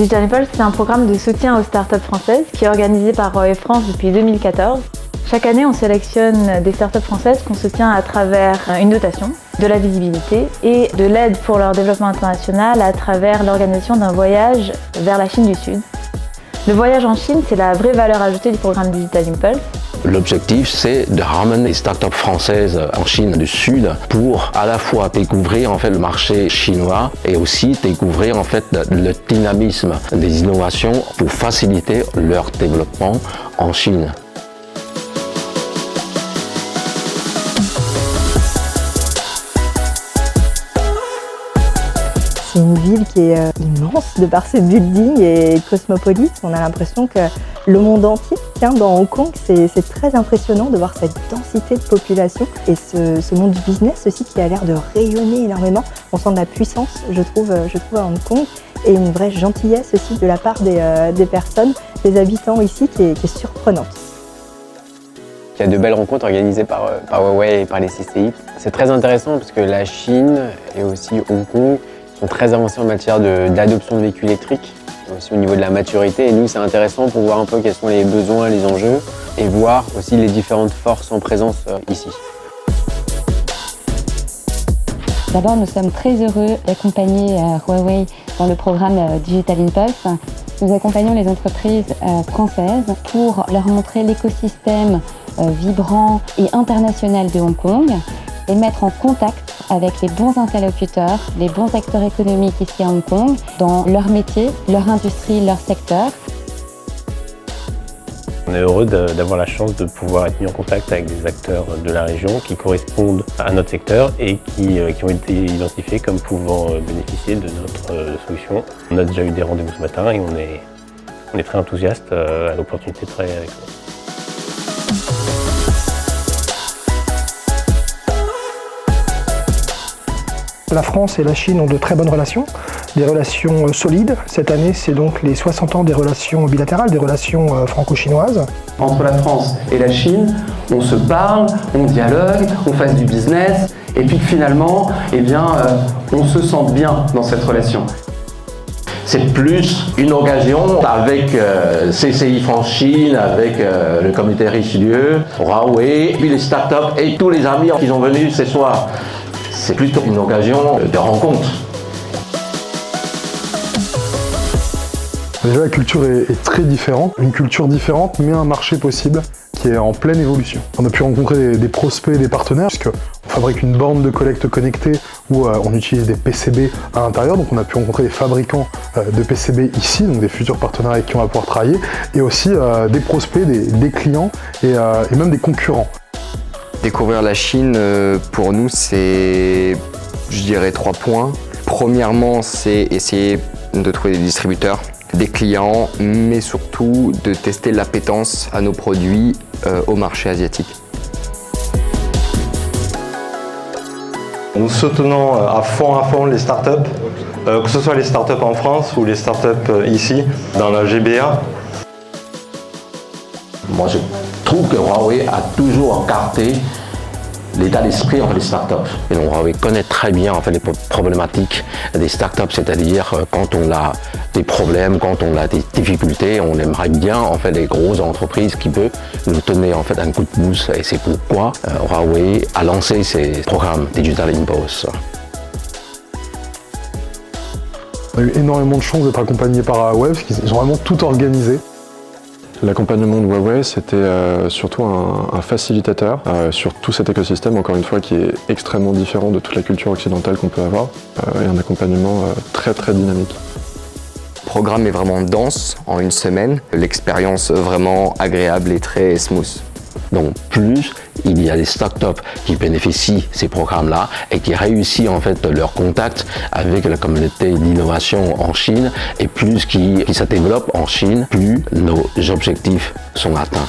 Digital Impulse, c'est un programme de soutien aux startups françaises qui est organisé par Huawei France depuis 2014. Chaque année, on sélectionne des startups françaises qu'on soutient à travers une dotation, de la visibilité et de l'aide pour leur développement international à travers l'organisation d'un voyage vers la Chine du Sud. Le voyage en Chine, c'est la vraie valeur ajoutée du programme Digital Impulse. L'objectif, c'est de ramener les startups françaises en Chine du Sud pour à la fois découvrir en fait le marché chinois et aussi découvrir en fait le dynamisme des innovations pour faciliter leur développement en Chine. C'est une ville qui est immense de par ses buildings et cosmopolite. On a l'impression que le monde entier tient dans Hong Kong. C'est très impressionnant de voir cette densité de population et ce monde du business aussi qui a l'air de rayonner énormément. On sent de la puissance, je trouve à Hong Kong, et une vraie gentillesse aussi de la part des personnes, des habitants ici qui est surprenante. Il y a de belles rencontres organisées par Huawei et par les CCI. C'est très intéressant parce que la Chine et aussi Hong Kong sont très avancés en matière d'adoption de véhicules électriques, aussi au niveau de la maturité. Et nous, c'est intéressant pour voir un peu quels sont les besoins, les enjeux, et voir aussi les différentes forces en présence ici. D'abord, nous sommes très heureux d'accompagner Huawei dans le programme Digital Impulse. Nous accompagnons les entreprises françaises pour leur montrer l'écosystème vibrant et international de Hong Kong et mettre en contact avec les bons interlocuteurs, les bons acteurs économiques ici à Hong Kong, dans leur métier, leur industrie, leur secteur. On est heureux d'avoir la chance de pouvoir être mis en contact avec des acteurs de la région qui correspondent à notre secteur et qui ont été identifiés comme pouvant bénéficier de notre solution. On a déjà eu des rendez-vous ce matin et on est très enthousiaste à l'opportunité de travailler avec eux. La France et la Chine ont de très bonnes relations, des relations solides. Cette année, c'est donc les 60 ans des relations bilatérales, des relations franco-chinoises. Entre la France et la Chine, on se parle, on dialogue, on fait du business, et puis finalement, on se sent bien dans cette relation. C'est plus une occasion avec CCI France-Chine, avec le comité Richelieu, Huawei, puis les startups et tous les amis qui sont venus ce soir. C'est plutôt une occasion de rencontre. Déjà, la culture est très différente. Une culture différente, mais un marché possible qui est en pleine évolution. On a pu rencontrer des prospects et des partenaires, puisqu'on fabrique une borne de collecte connectée où on utilise des PCB à l'intérieur. Donc on a pu rencontrer des fabricants de PCB ici, donc des futurs partenaires avec qui on va pouvoir travailler, et aussi des prospects, des clients et même des concurrents. Découvrir la Chine, pour nous, c'est, je dirais, 3 points. Premièrement, c'est essayer de trouver des distributeurs, des clients, mais surtout de tester l'appétence à nos produits au marché asiatique. Nous soutenons à fond les startups, que ce soit les startups en France ou les startups ici, dans la GBA. Moi, je trouve que Huawei a toujours encarté l'état d'esprit des startups. Et donc Huawei connaît très bien les problématiques des startups, c'est-à-dire quand on a des problèmes, quand on a des difficultés, on aimerait bien les grosses entreprises qui peuvent nous donner un coup de pouce. Et c'est pourquoi Huawei a lancé ces programmes Digital Impulse. On a eu énormément de chance d'être accompagnés par Huawei, parce qu'ils ont vraiment tout organisé. L'accompagnement de Huawei, c'était surtout un facilitateur sur tout cet écosystème, encore une fois, qui est extrêmement différent de toute la culture occidentale qu'on peut avoir, et un accompagnement très dynamique. Le programme est vraiment dense en une semaine, l'expérience vraiment agréable et très smooth. Donc plus il y a des startups qui bénéficient de ces programmes-là et qui réussissent leur contact avec la communauté d'innovation en Chine, et plus qui se développent en Chine, plus nos objectifs sont atteints.